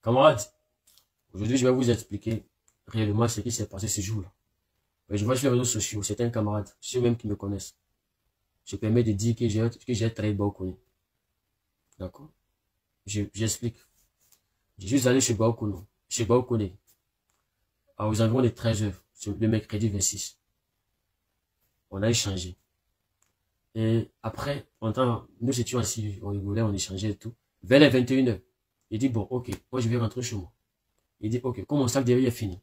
Camarades, aujourd'hui, je vais vous expliquer réellement ce qui s'est passé ce jour-là. Je vois sur les réseaux sociaux, c'est un camarade, ceux même qui me connaissent. Je permets de dire que j'ai trahi Baokone. D'accord? J'explique. Je suis allé chez Baokone, aux environs de 13 h, le mercredi 26. On a échangé. Et après, nous étions assis, on rigolait, on échangeait et tout. Vers les 21 h, il dit, bon, ok, moi je vais rentrer chez moi. Il dit, ok, comme mon sac derrière est fini,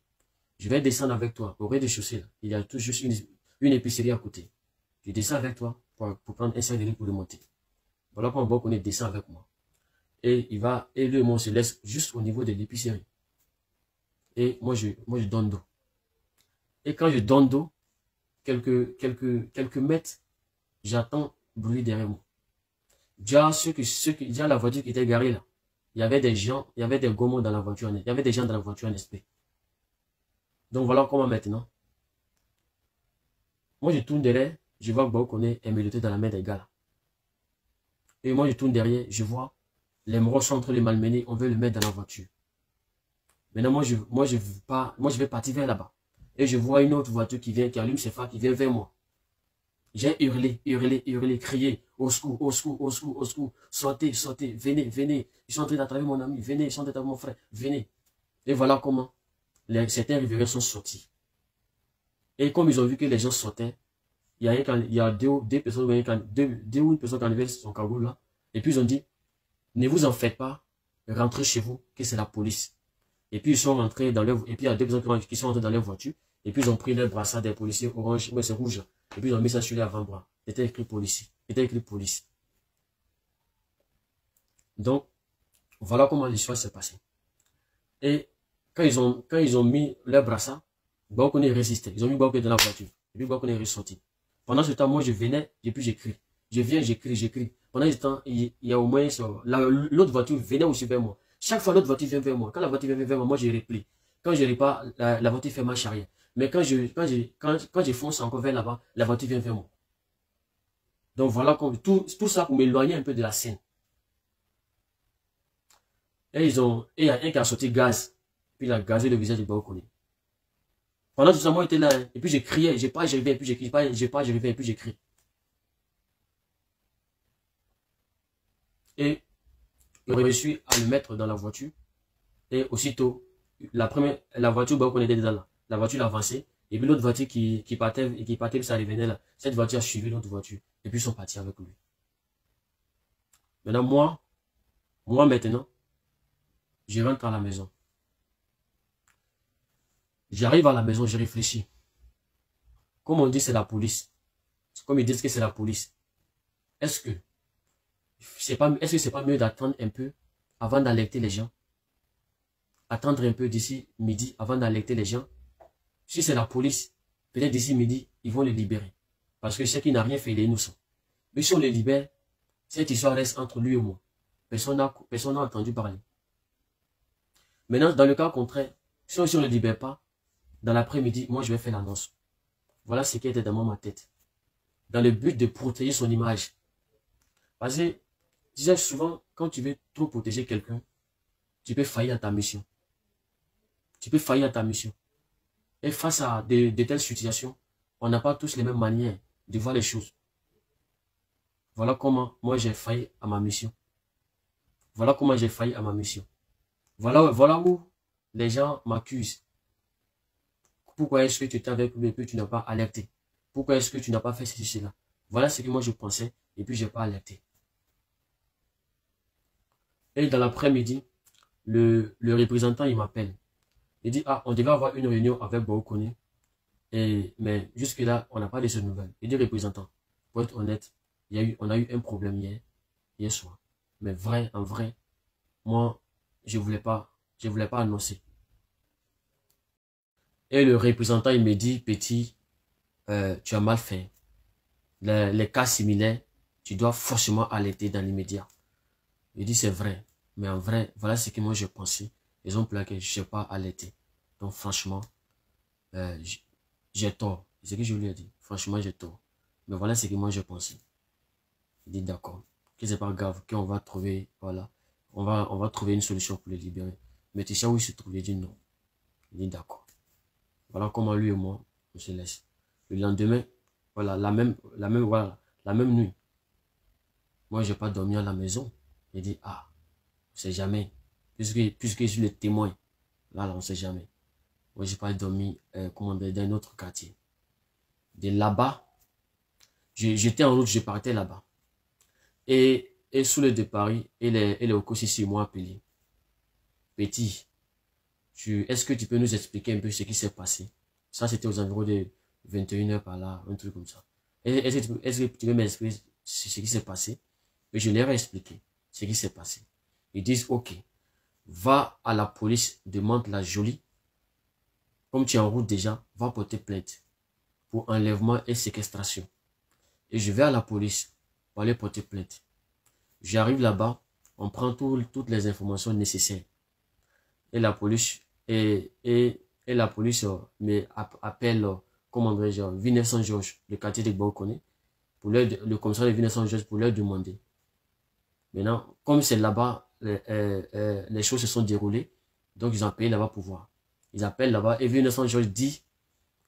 je vais descendre avec toi au rez-de-chaussée. Là. Il y a tout juste une épicerie à côté. Je descends avec toi pour prendre un sac derrière pour le monter. Voilà quand Baokone descend avec moi. Et lui et moi on se laisse juste au niveau de l'épicerie. Et moi je donne dos. Et quand je donne dos, quelques mètres, j'entends bruit derrière moi. Déjà, déjà la voiture qui était garée là, il y avait des gens, il y avait des gomons dans la voiture, il y avait des gens dans la voiture en esprit. Donc voilà comment maintenant. Moi je tourne derrière, je vois que Baokone est menotté dans la main des gars là. Et moi je tourne derrière, je vois les moroches sont en train de le malmener, on veut le mettre dans la voiture. Maintenant moi je vais partir vers là-bas. Et je vois une autre voiture qui vient, qui allume ses phares, qui vient vers moi. J'ai hurlé, crié, au secours, au secours, au secours, au secours, sortez, venez, ils sont en train d'attraper mon ami, venez, ils sont en train d'attraper mon frère, venez. Et voilà comment certains riverains sont sortis. Et comme ils ont vu que les gens sortaient, il y a deux personnes, deux ou une personne qui enlevait son cagoule là, et puis ils ont dit, ne vous en faites pas, rentrez chez vous, que c'est la police. Et puis ils sont rentrés dans leur, et puis il y a deux personnes qui sont rentrées dans leur voiture, et puis ils ont pris leur brassard des policiers orange, mais c'est rouge là. Et puis ils ont mis ça sur les avant-bras. C'était écrit policier. C'était écrit police. Donc, voilà comment l'histoire s'est passée. Et quand ils ont mis leur brassard, Baokone résistait. Ils ont mis Baokone dans la voiture. Et puis Baokone est ressorti. Pendant ce temps, moi je venais, et puis j'écris. Je viens, j'écris. Pendant ce temps, il y a au moins l'autre voiture venait aussi vers moi. Chaque fois l'autre voiture vient vers moi. Quand la voiture vient vers moi, moi je replie. Quand je repars, la voiture fait marche arrière. Mais quand je fonce encore vers là-bas, la voiture vient vers moi. Donc voilà, tout ça pour m'éloigner un peu de la scène. Et il y a un qui a sorti gaz. Puis il a gazé le visage de Baokone. Pendant tout ça, moi j'étais là. Et puis j'ai crié, j'ai pas, j'arrivais, et puis j'écris, j'arrivais, et puis j'écris. Et j'ai réussi à le mettre dans la voiture. Et aussitôt, la voiture Baokone était dedans là. La voiture avançait. Et puis l'autre voiture qui partait, puis ça revenait là. Cette voiture a suivi l'autre voiture. Et puis ils sont partis avec lui. Maintenant, moi maintenant, je rentre à la maison. J'arrive à la maison, je réfléchis. Comme on dit, c'est la police. Comme ils disent que c'est la police. Est-ce que c'est pas mieux d'attendre un peu avant d'alerter les gens? Attendre un peu d'ici midi avant d'alerter les gens. Si c'est la police, peut-être d'ici midi, ils vont le libérer. Parce que je sais qu'il n'a rien fait, il est innocent. Mais si on le libère, cette histoire reste entre lui et moi. Personne n'a entendu parler. Maintenant, dans le cas contraire, si on ne le libère pas, dans l'après-midi, moi je vais faire l'annonce. Voilà ce qui était dans ma tête. Dans le but de protéger son image. Parce que, je disais souvent, quand tu veux trop protéger quelqu'un, tu peux faillir à ta mission. Tu peux faillir à ta mission. Et face à de telles situations, on n'a pas tous les mêmes manières de voir les choses. Voilà comment moi j'ai failli à ma mission. Voilà comment j'ai failli à ma mission. Voilà où les gens m'accusent. Pourquoi est-ce que tu étais avec lui et puis tu n'as pas alerté? Pourquoi est-ce que tu n'as pas fait ceci, cela? Voilà ce que moi je pensais et puis je n'ai pas alerté. Et dans l'après-midi, le représentant il m'appelle. Il dit, ah, on devait avoir une réunion avec Baokone. Mais jusque-là, on n'a pas de ces nouvelles. Il dit, représentant, pour être honnête, on a eu un problème hier soir. Mais en vrai, moi, je voulais pas annoncer. Et le représentant, il me dit, petit, tu as mal fait. Les cas similaires, tu dois forcément alerter dans l'immédiat. Il dit, c'est vrai. Mais en vrai, voilà ce que moi je pensais. Raison pour laquelle je n'ai pas alerté. Donc franchement, j'ai tort. C'est ce que je lui ai dit. Franchement, j'ai tort. Mais voilà ce que moi je pensais. Il dit, d'accord. Que c'est pas grave, qu'on va trouver, voilà. On va trouver une solution pour le libérer. mais tu sais où il se trouve? J'ai dit non. Il dit d'accord. Voilà comment lui et moi, on se laisse. Le lendemain, voilà, la même nuit. Moi, j'ai pas dormi à la maison. J'ai dit, ah, on sait jamais. Puisque je suis le témoin. Là, on sait jamais. Moi, j'ai pas dormi, dans un autre quartier. De là-bas, j'étais en route, je partais là-bas. Et sous le de Paris, elle est aussi sur moi appelé. Petit, est-ce que tu peux nous expliquer un peu ce qui s'est passé? Ça, c'était aux environs de 21h par là, un truc comme ça. Est-ce que tu peux m'expliquer ce qui s'est passé? Et je leur ai expliqué ce qui s'est passé. Ils disent, ok, va à la police, demande la Jolie. Comme tu es en route déjà, va porter plainte pour enlèvement et séquestration. Et je vais à la police pour aller porter plainte. J'arrive là-bas, on prend toutes les informations nécessaires. Et la police, appelle, comment dirais-je, Villeneuve-Saint-Georges, le quartier de Bauconnet, pour le commissariat de Villeneuve-Saint-Georges pour leur demander. Maintenant, comme c'est là-bas, les choses se sont déroulées, donc ils ont appelé là-bas pour voir. Ils appellent là-bas et Villeneuve-Saint-Georges dit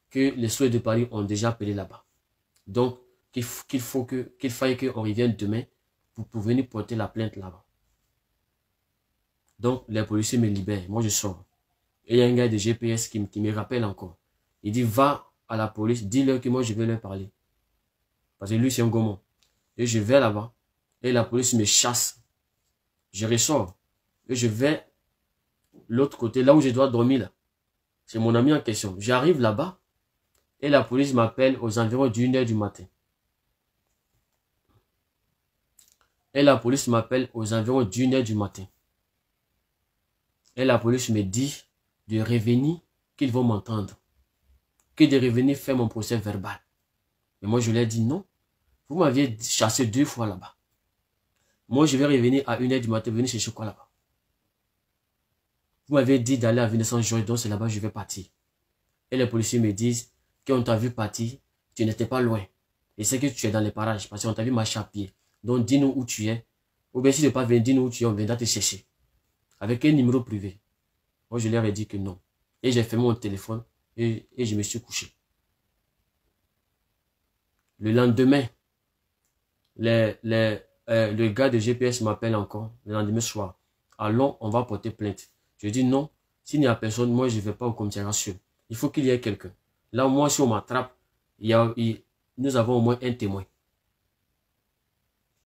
que les soins de Paris ont déjà appelé là-bas. Donc, qu'il faille qu'on revienne demain pour venir porter la plainte là-bas. Donc, les policiers me libèrent. Moi, je sors. Et il y a un gars de GPS qui me rappelle encore. Il dit, va à la police, dis-leur que moi, je vais leur parler. Parce que lui, c'est un gourmand. Et je vais là-bas. Et la police me chasse. Je ressors. Et je vais l'autre côté, là où je dois dormir. Là. C'est mon ami en question. J'arrive là-bas. Et la police m'appelle aux environs d'1h du matin. Et la police m'appelle aux environs d'1h du matin. Et la police me dit de revenir, qu'ils vont m'entendre. Que de revenir faire mon procès verbal. Mais moi, je leur ai dit non. Vous m'aviez chassé 2 fois là-bas. Moi, je vais revenir à 1h du matin, venir chercher quoi là-bas. Vous m'avez dit d'aller à Villeneuve-Saint-Georges, donc c'est là-bas que je vais partir. Et les policiers me disent qu'on t'a vu partir, tu n'étais pas loin. Et c'est que tu es dans les parages, parce qu'on t'a vu marcher à pied. Donc dis-nous où tu es. Ou bien si tu n'es pas venu, dis-nous où tu es, on viendra te chercher. Avec un numéro privé. Moi, je leur ai dit que non. Et j'ai fermé mon téléphone et je me suis couché. Le lendemain, le gars de GPS m'appelle encore, le lendemain soir. Allons, on va porter plainte. Je dis non, s'il n'y a personne, moi je ne vais pas au commissariat seul. Il faut qu'il y ait quelqu'un. Là, moi, si on m'attrape, nous avons au moins un témoin.